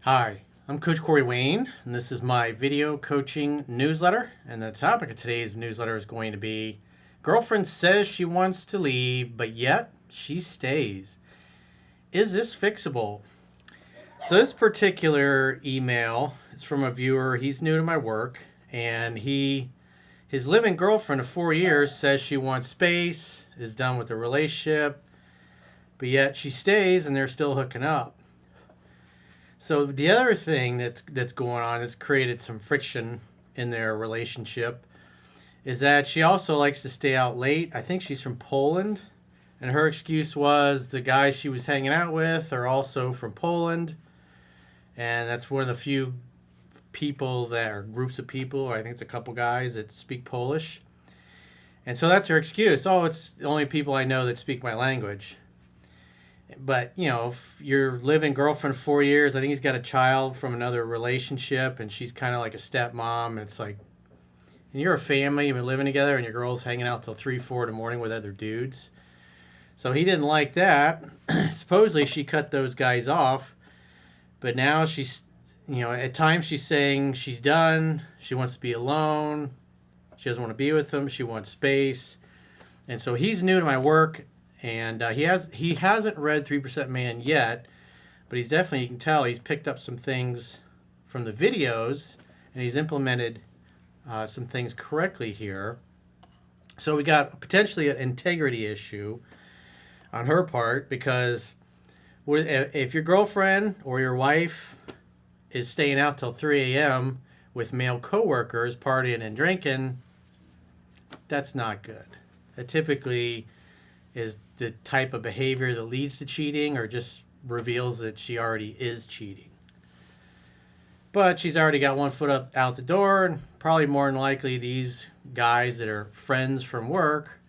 Hi, I'm Coach Corey Wayne, and this is my video coaching newsletter. And the topic of today's newsletter is going to be Girlfriend says she wants to leave, but yet she stays. Is this fixable? So, this particular email is from a viewer. He's new to my work, and his living girlfriend of 4 years says she wants space, is done with the relationship, but yet she stays and they're still hooking up. So the other thing that's going on has created some friction in their relationship is that she also likes to stay out late. I think she's from Poland, and her excuse was the guys she was hanging out with are also from Poland, and that's one of the few people that are groups of people. I think it's a couple guys that speak Polish, and so that's her excuse. Oh, it's the only people I know that speak my language. But, if you're living girlfriend 4 years, I think he's got a child from another relationship, and she's kind of like a stepmom. And it's like, and you're a family, you've been living together, and your girl's hanging out till 3, 4 in the morning with other dudes. So he didn't like that. Supposedly she cut those guys off, but now she's, at times she's saying she's done. She wants to be alone. She doesn't want to be with them. She wants space. And so he's new to my work. And he hasn't read 3% Man yet, but he's definitely, you can tell, he's picked up some things from the videos, and he's implemented some things correctly here. So we got potentially an integrity issue on her part, because if your girlfriend or your wife is staying out till 3 a.m. with male coworkers partying and drinking, that's not good. That typically is the type of behavior that leads to cheating or just reveals that she already is cheating. But she's already got one foot up out the door, and probably more than likely these guys that are friends from work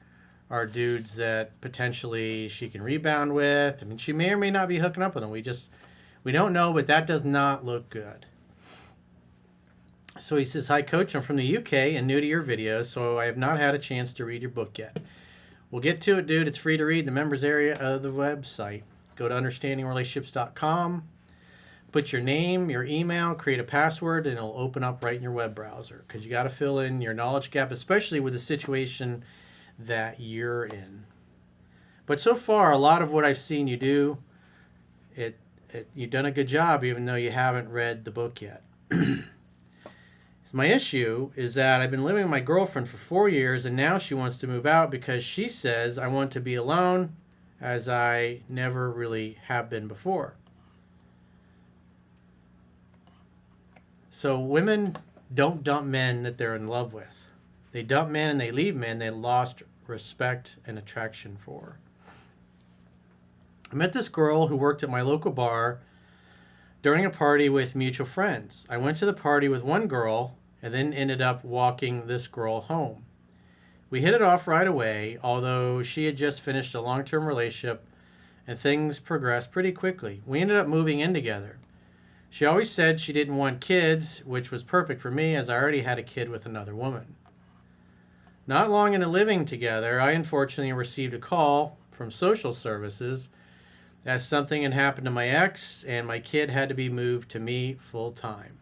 are dudes that potentially she can rebound with. I mean, she may or may not be hooking up with them. We don't know, but that does not look good. So he says, "Hi, Coach. I'm from the UK and new to your videos, so I have not had a chance to read your book yet." We'll get to it, dude. It's free to read in the members area of the website. Go to understandingrelationships.com, put your name, your email, create a password, and it'll open up right in your web browser, because you got to fill in your knowledge gap, especially with the situation that you're in. But so far, a lot of what I've seen you do, you've done a good job, even though you haven't read the book yet. So my issue is that I've been living with my girlfriend for 4 years, and now she wants to move out because she says I want to be alone, as I never really have been before. So women don't dump men that they're in love with. They dump men and they leave men they lost respect and attraction for. I met this girl who worked at my local bar during a party with mutual friends. I went to the party with one girl and then ended up walking this girl home. We hit it off right away, although she had just finished a long-term relationship, and things progressed pretty quickly. We ended up moving in together. She always said she didn't want kids, which was perfect for me, as I already had a kid with another woman. Not long into living together, I unfortunately received a call from social services as something had happened to my ex, and my kid had to be moved to me full-time.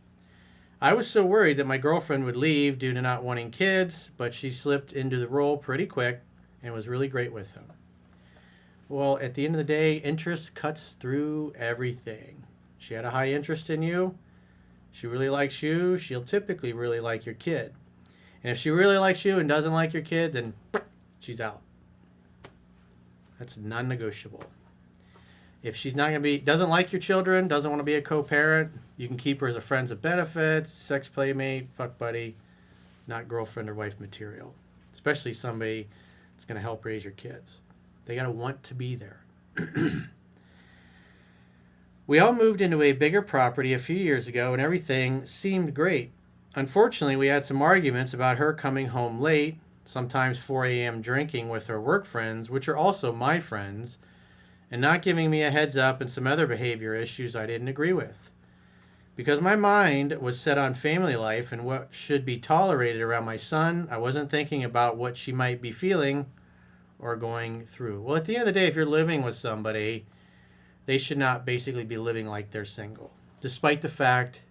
I was so worried that my girlfriend would leave due to not wanting kids, but she slipped into the role pretty quick and was really great with him. Well, at the end of the day, interest cuts through everything. She had a high interest in you. She really likes you. She'll typically really like your kid. And if she really likes you and doesn't like your kid, then she's out. That's non-negotiable. If she's not going to doesn't like your children, doesn't want to be a co-parent, you can keep her as a friends with benefits, sex playmate, fuck buddy, not girlfriend or wife material. Especially somebody that's going to help raise your kids. They got to want to be there. We all moved into a bigger property a few years ago, and everything seemed great. Unfortunately, we had some arguments about her coming home late, sometimes 4 a.m. drinking with her work friends, which are also my friends, and not giving me a heads up, and some other behavior issues I didn't agree with. Because my mind was set on family life and what should be tolerated around my son, I wasn't thinking about what she might be feeling or going through. Well, at the end of the day, if you're living with somebody, they should not basically be living like they're single. despite the fact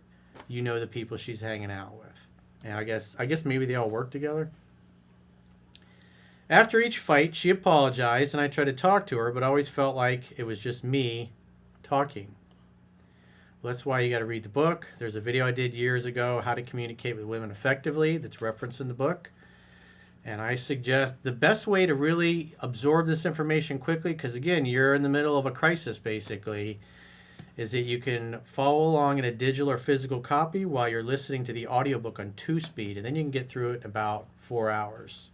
you know the people she's hanging out with. And I guess maybe they all work together. After each fight, she apologized, and I tried to talk to her, but always felt like it was just me talking. Well, that's why you got to read the book. There's a video I did years ago, How to Communicate with Women Effectively, that's referenced in the book. And I suggest the best way to really absorb this information quickly, because again, you're in the middle of a crisis basically, is that you can follow along in a digital or physical copy while you're listening to the audiobook on 2-speed, and then you can get through it in about 4 hours.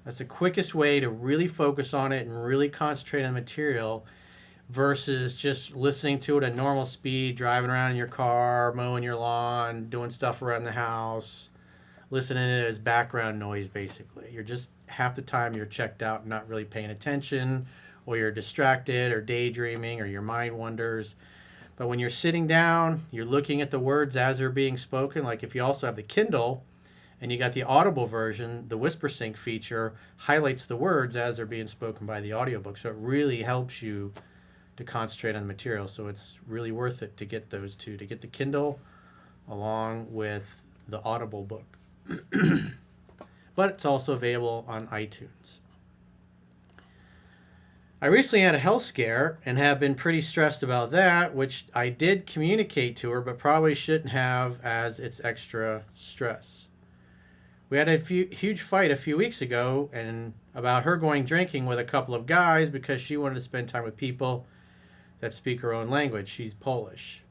That's the quickest way to really focus on it and really concentrate on the material versus just listening to it at normal speed, driving around in your car, mowing your lawn, doing stuff around the house, listening to it as background noise basically. You're just half the time you're checked out and not really paying attention, or you're distracted or daydreaming or your mind wanders. But when you're sitting down, you're looking at the words as they're being spoken. Like if you also have the Kindle and you got the Audible version, the Whisper Sync feature highlights the words as they're being spoken by the audiobook. So it really helps you to concentrate on the material. So it's really worth it to get those two, to get the Kindle along with the Audible book. But it's also available on iTunes. I recently had a health scare and have been pretty stressed about that, which I did communicate to her, but probably shouldn't have, as it's extra stress. We had a huge fight a few weeks ago and about her going drinking with a couple of guys because she wanted to spend time with people that speak her own language. She's Polish.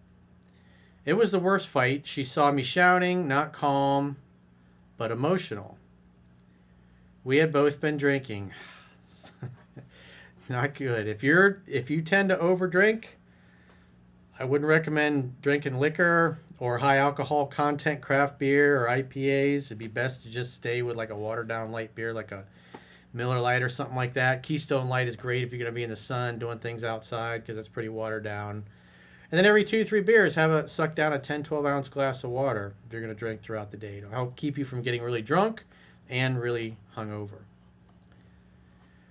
It was the worst fight. She saw me shouting, not calm, but emotional. We had both been drinking. Not good. If you tend to overdrink, I wouldn't recommend drinking liquor or high alcohol content craft beer or IPAs. It'd be best to just stay with like a watered down light beer, like a Miller Lite or something like that. Keystone Light is great if you're going to be in the sun doing things outside because it's pretty watered down. And then every 2-3 beers, suck down a 10-12 ounce glass of water if you're going to drink throughout the day. It'll help keep you from getting really drunk and really hungover.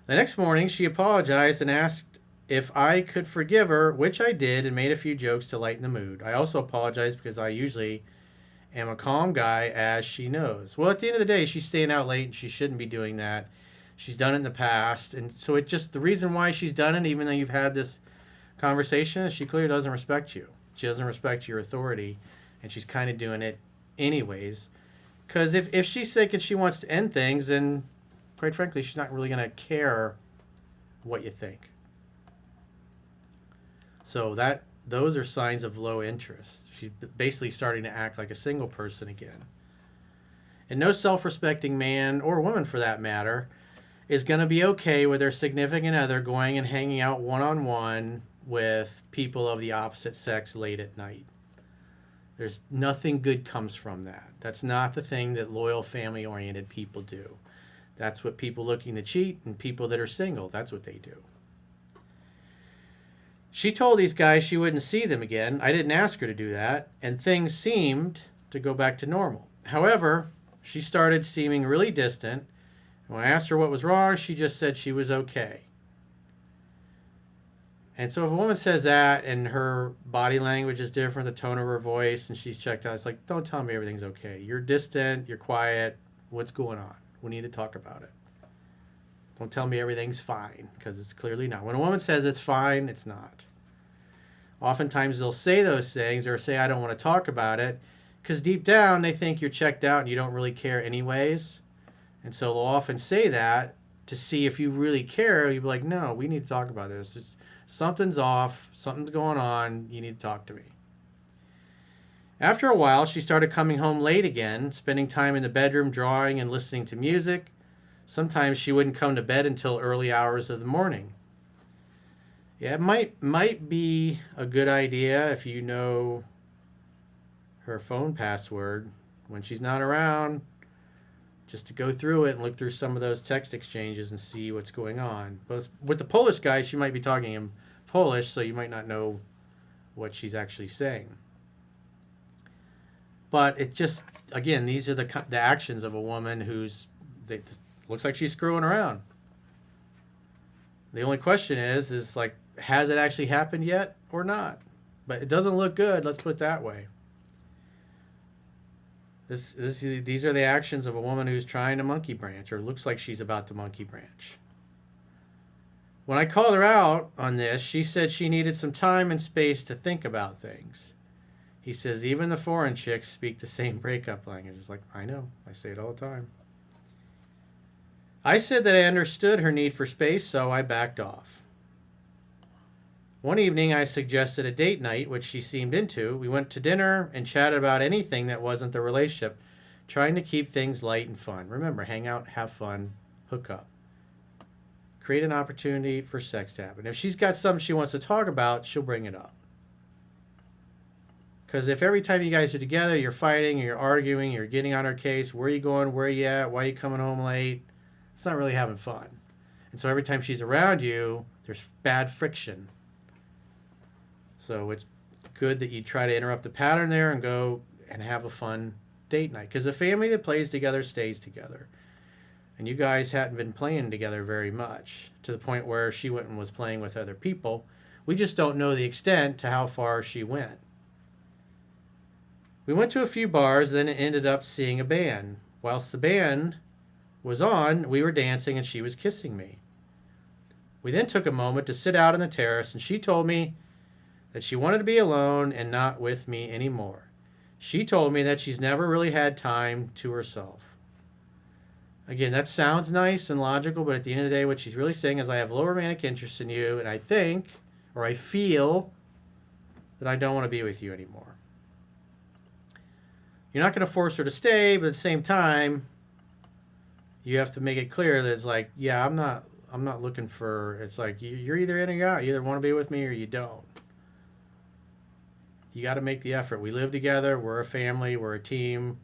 The next morning, she apologized and asked if I could forgive her, which I did, and made a few jokes to lighten the mood. I also apologized because I usually am a calm guy, as she knows. Well, at the end of the day, she's staying out late, and she shouldn't be doing that. She's done it in the past, and so the reason why she's done it, even though you've had this conversation, is she clearly doesn't respect you. She doesn't respect your authority, and she's kind of doing it anyways. Because if she's thinking she wants to end things, then quite frankly, she's not really going to care what you think. So those are signs of low interest. She's basically starting to act like a single person again. And no self-respecting man, or woman for that matter, is going to be okay with their significant other going and hanging out one-on-one with people of the opposite sex late at night. There's nothing good comes from that. That's not the thing that loyal, family-oriented people do. That's what people looking to cheat and people that are single, that's what they do. She told these guys she wouldn't see them again. I didn't ask her to do that, and things seemed to go back to normal. However, she started seeming really distant, and when I asked her what was wrong, she just said she was okay. And so if a woman says that and her body language is different, the tone of her voice, and she's checked out, it's like, don't tell me everything's okay. You're distant, you're quiet, what's going on? We need to talk about it. Don't tell me everything's fine, because it's clearly not. When a woman says it's fine, it's not. Oftentimes they'll say those things or say, I don't want to talk about it, because deep down they think you're checked out and you don't really care anyways. And so they'll often say that to see if you really care. You'll be like, no, we need to talk about this. Something's off, something's going on, you need to talk to me. After a while, she started coming home late again, spending time in the bedroom drawing and listening to music. Sometimes she wouldn't come to bed until early hours of the morning. Yeah, it might be a good idea if you know her phone password when she's not around, just to go through it and look through some of those text exchanges and see what's going on. But with the Polish guy, she might be talking in Polish, so you might not know what she's actually saying. But it just, again, these are the actions of a woman looks like she's screwing around. The only question is like, has it actually happened yet or not? But it doesn't look good, let's put it that way. These are the actions of a woman who's trying to monkey branch, or looks like she's about to monkey branch. When I called her out on this, she said she needed some time and space to think about things. He says, even the foreign chicks speak the same breakup language. It's like, I know, I say it all the time. I said that I understood her need for space, so I backed off. One evening, I suggested a date night, which she seemed into. We went to dinner and chatted about anything that wasn't the relationship, trying to keep things light and fun. Remember, hang out, have fun, hook up. Create an opportunity for sex to happen. If she's got something she wants to talk about, she'll bring it up. Because if every time you guys are together, you're fighting, you're arguing, you're getting on her case, where are you going, where are you at, why are you coming home late, it's not really having fun. And so every time she's around you, there's bad friction. So it's good that you try to interrupt the pattern there and go and have a fun date night. Because a family that plays together stays together. And you guys hadn't been playing together very much, to the point where she went and was playing with other people. We just don't know the extent to how far she went. We went to a few bars, then ended up seeing a band. Whilst the band was on, we were dancing and she was kissing me. We then took a moment to sit out on the terrace, and she told me that she wanted to be alone and not with me anymore. She told me that she's never really had time to herself. Again, that sounds nice and logical, but at the end of the day, what she's really saying is, I have low romantic interest in you, and I think, or I feel, that I don't want to be with you anymore. You're not going to force her to stay, but at the same time, you have to make it clear that it's like, yeah, I'm not looking for, it's like, you're either in or you're out. You either want to be with me or you don't. You got to make the effort. We live together. We're a family. We're a team.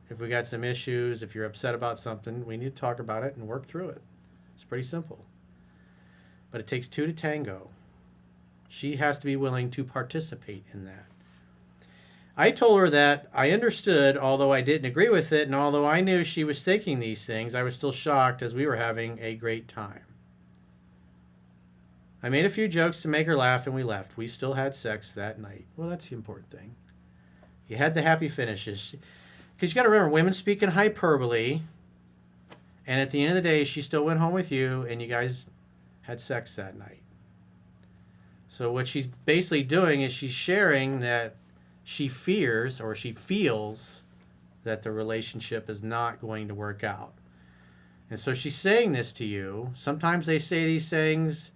If we got some issues, if you're upset about something, we need to talk about it and work through it. It's pretty simple. But it takes two to tango. She has to be willing to participate in that. I told her that I understood, although I didn't agree with it, and although I knew she was thinking these things, I was still shocked as we were having a great time. I made a few jokes to make her laugh, and we left. We still had sex that night. Well, that's the important thing. You had the happy finishes. Because you got to remember, women speak in hyperbole, and at the end of the day, she still went home with you, and you guys had sex that night. So what she's basically doing is she's sharing that she fears or she feels that the relationship is not going to work out. And so she's saying this to you. Sometimes they say these things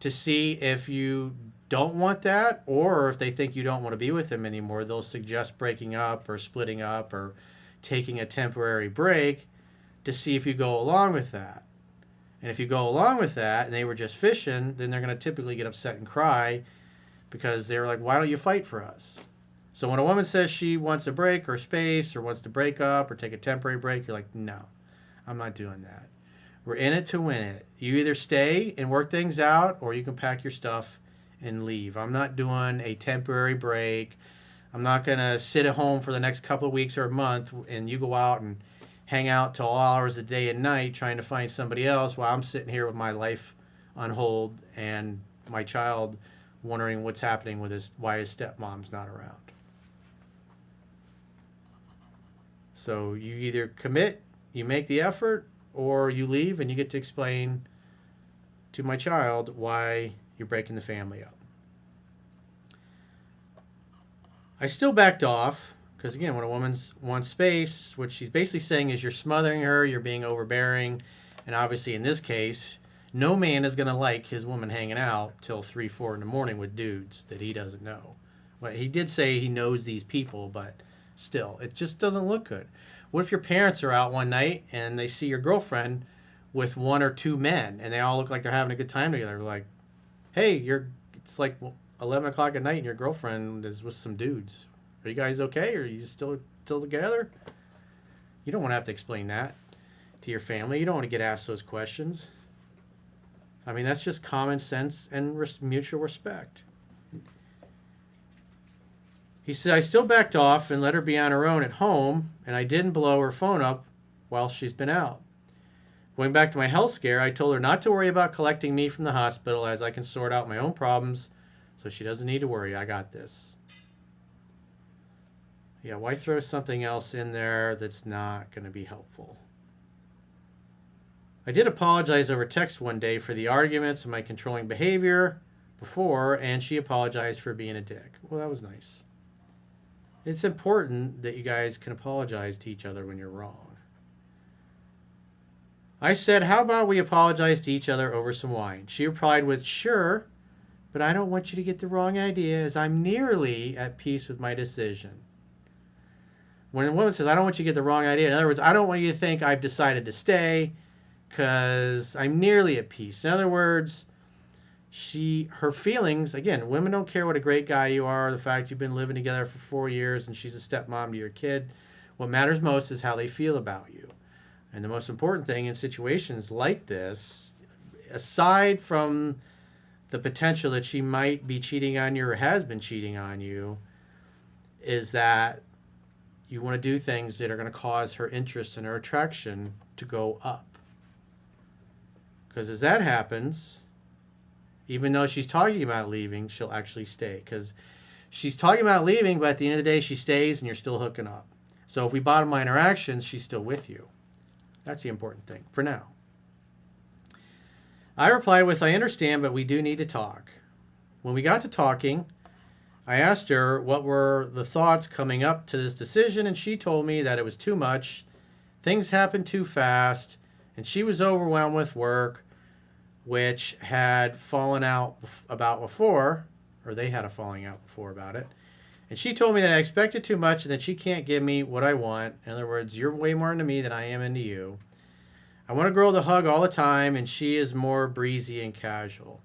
to see if you don't want that, or if they think you don't want to be with them anymore, they'll suggest breaking up or splitting up or taking a temporary break to see if you go along with that. And if you go along with that and they were just fishing, then they're going to typically get upset and cry because they're like, why don't you fight for us? So when a woman says she wants a break or space or wants to break up or take a temporary break, you're like, no, I'm not doing that. We're in it to win it. You either stay and work things out, or you can pack your stuff and leave. I'm not doing a temporary break. I'm not going to sit at home for the next couple of weeks or a month and you go out and hang out till all hours of the day and night trying to find somebody else while I'm sitting here with my life on hold and my child wondering what's happening with why his stepmom's not around. So you either commit, you make the effort, or you leave and you get to explain to my child why you're breaking the family up. I still backed off because, again, when a woman wants space, what she's basically saying is you're smothering her, you're being overbearing, and obviously in this case, no man is going to like his woman hanging out till 3, 4 in the morning with dudes that he doesn't know. Well, he did say he knows these people, but still, it just doesn't look good. What if your parents are out one night and they see your girlfriend with 1 or 2 men and they all look like they're having a good time together? Like, hey, it's like 11 o'clock at night and your girlfriend is with some dudes. Are you guys okay? Are you still together? You don't want to have to explain that to your family. You don't want to get asked those questions. I mean, that's just common sense and mutual respect. He said, I still backed off and let her be on her own at home, and I didn't blow her phone up while she's been out. Going back to my health scare, I told her not to worry about collecting me from the hospital as I can sort out my own problems So she doesn't need to worry. I got this. Yeah, why throw something else in there that's not going to be helpful? I did apologize over text one day for the arguments and my controlling behavior before, and she apologized for being a dick. Well, that was nice. It's important that you guys can apologize to each other when you're wrong. I said, how about we apologize to each other over some wine? She replied with, sure, but I don't want you to get the wrong idea as I'm nearly at peace with my decision. When a woman says, I don't want you to get the wrong idea, in other words, I don't want you to think I've decided to stay because I'm nearly at peace. In other words, her feelings, again, women don't care what a great guy you are, the fact you've been living together for 4 years and she's a stepmom to your kid. What matters most is how they feel about you. And the most important thing in situations like this, aside from the potential that she might be cheating on you or has been cheating on you, is that you want to do things that are going to cause her interest and her attraction to go up. Because as that happens, even though she's talking about leaving, she'll actually stay. Because she's talking about leaving, but at the end of the day, she stays and you're still hooking up. So if we bottom line her actions, she's still with you. That's the important thing for now. I replied with, I understand, but we do need to talk. When we got to talking, I asked her what were the thoughts coming up to this decision, and she told me that it was too much, things happened too fast, and she was overwhelmed with work, which had fallen out about before, or they had a falling out before about it. And she told me that I expected too much and that she can't give me what I want. In other words, you're way more into me than I am into you. I want a girl to hug all the time, and she is more breezy and casual.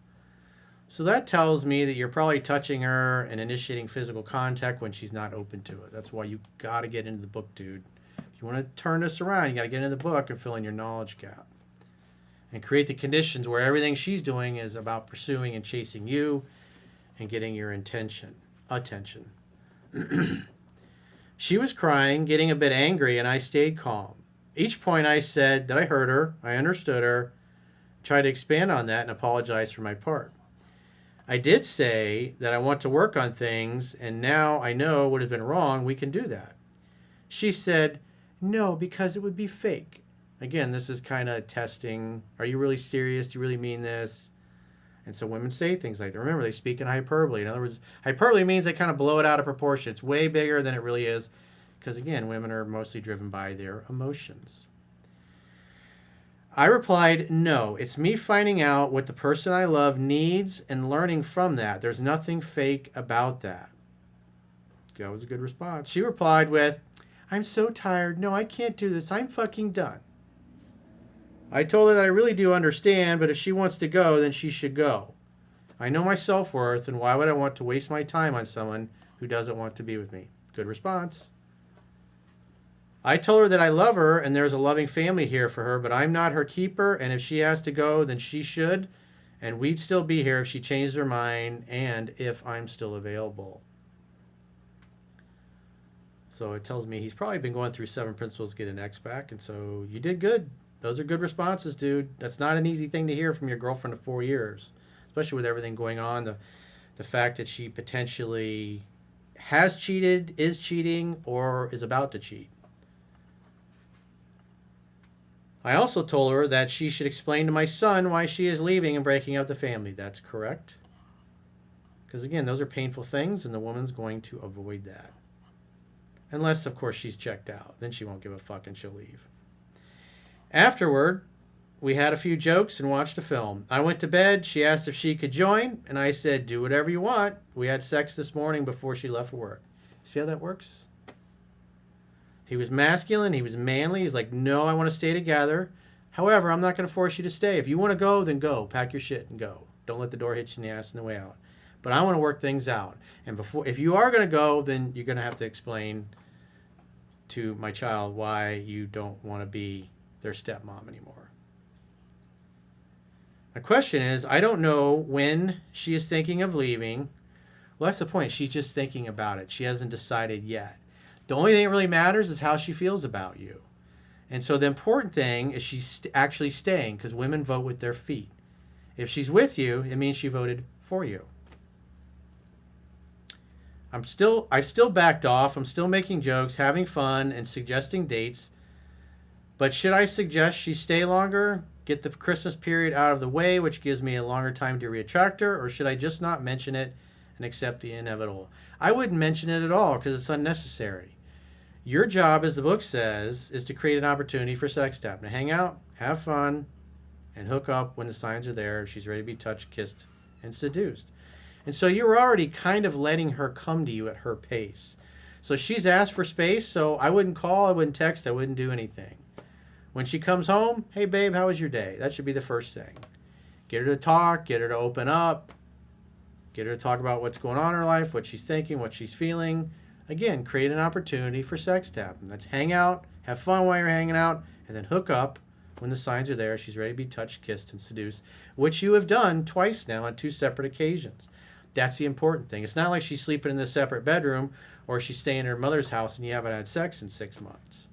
So that tells me that you're probably touching her and initiating physical contact when she's not open to it. That's why you got to get into the book, dude. If you want to turn this around, you got to get into the book and fill in your knowledge gap. And create the conditions where everything she's doing is about pursuing and chasing you and getting your attention. She was crying, getting a bit angry, and I stayed calm. Each point I said that I heard her, I understood her, tried to expand on that and apologize for my part. I did say that I want to work on things, and now I know what has been wrong, we can do that. She said, no, because it would be fake. Again, this is kind of testing. Are you really serious? Do you really mean this? And so women say things like that. Remember, they speak in hyperbole. In other words, hyperbole means they kind of blow it out of proportion. It's way bigger than it really is. Because again, women are mostly driven by their emotions. I replied, no, it's me finding out what the person I love needs and learning from that. There's nothing fake about that. That was a good response. She replied with, I'm so tired. No, I can't do this. I'm fucking done. I told her that I really do understand, but if she wants to go, then she should go. I know my self-worth, and why would I want to waste my time on someone who doesn't want to be with me? Good response. I told her that I love her, and there's a loving family here for her, but I'm not her keeper, and if she has to go, then she should, and we'd still be here if she changed her mind and if I'm still available. So it tells me he's probably been going through 7 principles to get an ex back, and so you did good. Those are good responses, dude. That's not an easy thing to hear from your girlfriend of 4 years, especially with everything going on. The fact that she potentially has cheated, is cheating, or is about to cheat. I also told her that she should explain to my son why she is leaving and breaking up the family. That's correct. Because again, those are painful things, and the woman's going to avoid that. Unless, of course, she's checked out. Then she won't give a fuck and she'll leave. Afterward, we had a few jokes and watched a film. I went to bed. She asked if she could join, and I said, do whatever you want. We had sex this morning before she left for work. See how that works? He was masculine. He was manly. He's like, no, I want to stay together. However, I'm not going to force you to stay. If you want to go, then go. Pack your shit and go. Don't let the door hit you in the ass on the way out. But I want to work things out. And if you are going to go, then you're going to have to explain to my child why you don't want to be their stepmom anymore. My question is, I don't know when she is thinking of leaving. Well, that's the point. She's just thinking about it. She hasn't decided yet. The only thing that really matters is how she feels about you. And so the important thing is she's actually staying, because women vote with their feet. If she's with you, it means she voted for you. I've still backed off. I'm still making jokes, having fun, and suggesting dates. But should I suggest she stay longer, get the Christmas period out of the way, which gives me a longer time to reattract her, or should I just not mention it and accept the inevitable? I wouldn't mention it at all because it's unnecessary. Your job, as the book says, is to create an opportunity for sex tap, to hang out, have fun, and hook up when the signs are there. She's ready to be touched, kissed, and seduced. And so you're already kind of letting her come to you at her pace. So she's asked for space, so I wouldn't call, I wouldn't text, I wouldn't do anything. When she comes home, hey babe, how was your day? That should be the first thing. Get her to talk, get her to open up, get her to talk about what's going on in her life, what she's thinking, what she's feeling. Again, create an opportunity for sex tap. Let's hang out, have fun while you're hanging out, and then hook up when the signs are there. She's ready to be touched, kissed, and seduced, which you have done twice now on 2 separate occasions. That's the important thing. It's not like she's sleeping in a separate bedroom or she's staying in her mother's house and you haven't had sex in 6 months.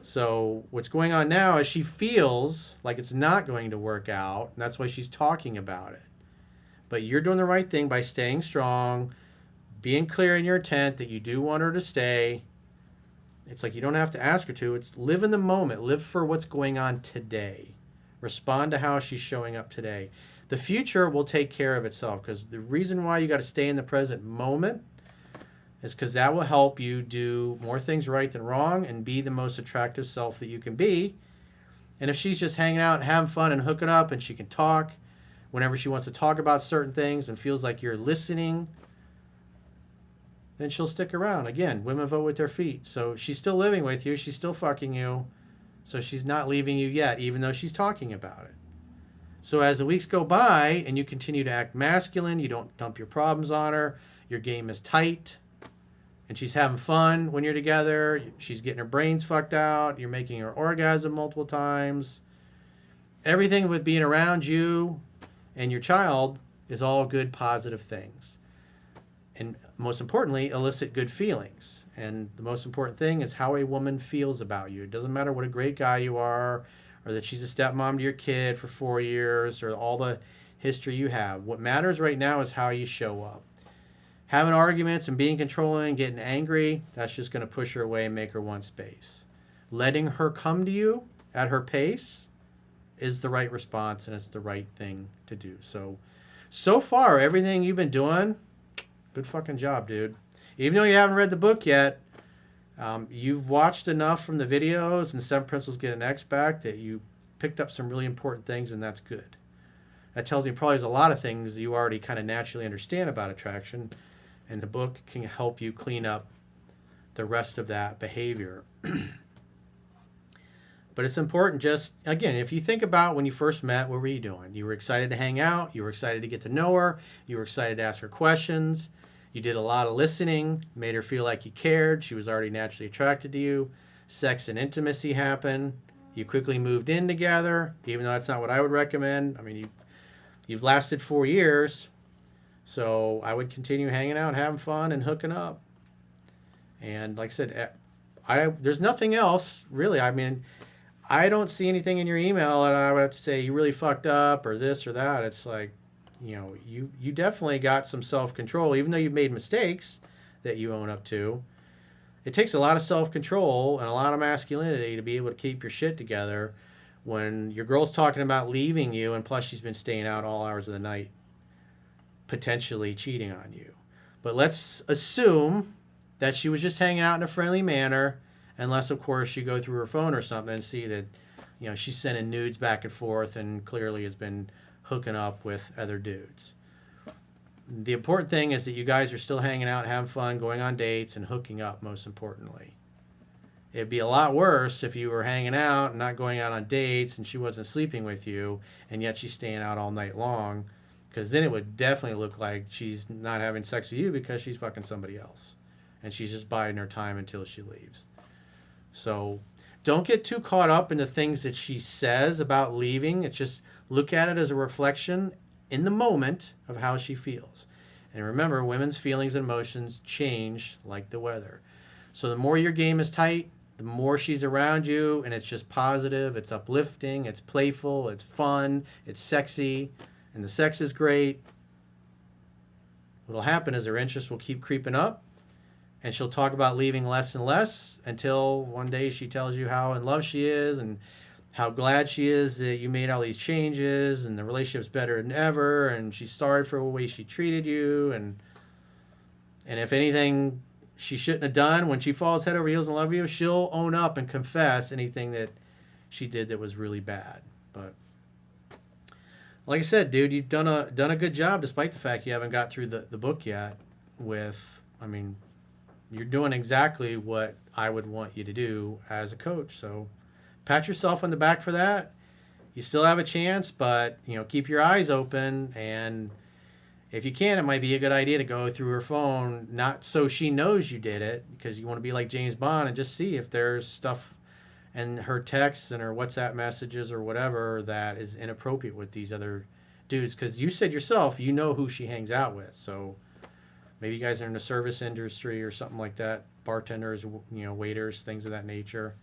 So what's going on now is she feels like it's not going to work out, and that's why she's talking about it. But you're doing the right thing by staying strong, being clear in your intent that you do want her to stay. It's like you don't have to ask her to. It's live in the moment. Live for what's going on today. Respond to how she's showing up today. The future will take care of itself, because the reason why you got to stay in the present moment is because that will help you do more things right than wrong and be the most attractive self that you can be. And if she's just hanging out, having fun, and hooking up, and she can talk whenever she wants to talk about certain things and feels like you're listening, then she'll stick around. Again, women vote with their feet. So she's still living with you. She's still fucking you. So she's not leaving you yet, even though she's talking about it. So as the weeks go by and you continue to act masculine, you don't dump your problems on her, your game is tight, and she's having fun when you're together, she's getting her brains fucked out, you're making her orgasm multiple times. Everything with being around you and your child is all good, positive things. And most importantly, elicit good feelings. And the most important thing is how a woman feels about you. It doesn't matter what a great guy you are, or that she's a stepmom to your kid for 4 years, or all the history you have. What matters right now is how you show up. Having arguments and being controlling, getting angry, that's just going to push her away and make her want space. Letting her come to you at her pace is the right response, and it's the right thing to do. So far, everything you've been doing, good fucking job, dude. Even though you haven't read the book yet, you've watched enough from the videos and 7 Principles Get an X Back that you picked up some really important things, and that's good. That tells you probably there's a lot of things you already kind of naturally understand about attraction, and the book can help you clean up the rest of that behavior. But it's important, just, again, if you think about when you first met, what were you doing? You were excited to hang out. You were excited to get to know her. You were excited to ask her questions. You did a lot of listening, made her feel like you cared. She was already naturally attracted to you. Sex and intimacy happened. You quickly moved in together, even though that's not what I would recommend. I mean, you've lasted 4 years, so I would continue hanging out, having fun, and hooking up. And like I said, there's nothing else, really. I mean, I don't see anything in your email that I would have to say you really fucked up or this or that. It's like, you definitely got some self-control, even though you've made mistakes that you own up to. It takes a lot of self-control and a lot of masculinity to be able to keep your shit together when your girl's talking about leaving you, and plus she's been staying out all hours of the night, potentially cheating on you. But let's assume that she was just hanging out in a friendly manner, unless, of course, you go through her phone or something and see that, she's sending nudes back and forth and clearly has been hooking up with other dudes. The important thing is that you guys are still hanging out, having fun, going on dates, and hooking up, most importantly. It'd be a lot worse if you were hanging out and not going out on dates and she wasn't sleeping with you, and yet she's staying out all night long, because then it would definitely look like she's not having sex with you because she's fucking somebody else, and she's just biding her time until she leaves. So don't get too caught up in the things that she says about leaving. It's just look at it as a reflection in the moment of how she feels. And remember, women's feelings and emotions change like the weather. So the more your game is tight, the more she's around you, and it's just positive, it's uplifting, it's playful, it's fun, it's sexy, and the sex is great. what'll happen is her interest will keep creeping up, and she'll talk about leaving less and less until one day she tells you how in love she is and how glad she is that you made all these changes and the relationship's better than ever, and she's sorry for the way she treated you, and if anything she shouldn't have done when she falls head over heels in love with you, she'll own up and confess anything that she did that was really bad. But like I said, dude, you've done a good job despite the fact you haven't got through the book yet. You're doing exactly what I would want you to do as a coach. So pat yourself on the back for that. You still have a chance, but keep your eyes open, and if you can, it might be a good idea to go through her phone, not so she knows you did it, because you want to be like James Bond and just see if there's stuff in her texts and her WhatsApp messages or whatever that is inappropriate with these other dudes. Because you said yourself, you know who she hangs out with. So maybe you guys are in the service industry or something like that, bartenders, waiters, things of that nature.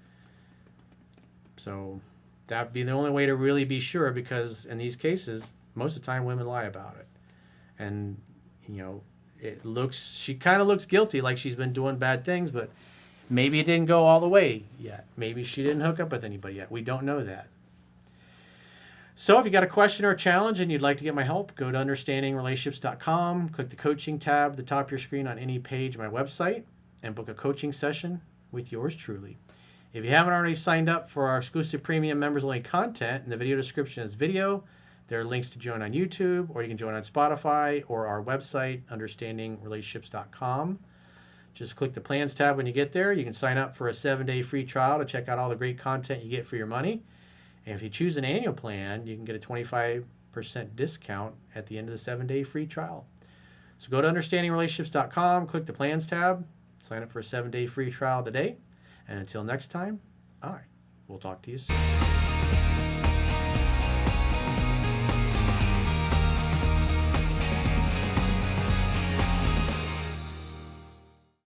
So that'd be the only way to really be sure, because in these cases, most of the time women lie about it. And, she kind of looks guilty, like she's been doing bad things, but maybe it didn't go all the way yet. Maybe she didn't hook up with anybody yet. We don't know that. So if you got a question or a challenge and you'd like to get my help, go to understandingrelationships.com, click the coaching tab at the top of your screen on any page of my website, and book a coaching session with yours truly. If you haven't already signed up for our exclusive premium members-only content, in the video description is video. There are links to join on YouTube, or you can join on Spotify or our website, understandingrelationships.com. Just click the plans tab when you get there. You can sign up for a 7-day free trial to check out all the great content you get for your money. And if you choose an annual plan, you can get a 25% discount at the end of the 7-day free trial. So go to understandingrelationships.com, click the plans tab, sign up for a 7-day free trial today. And until next time, I will talk to you soon.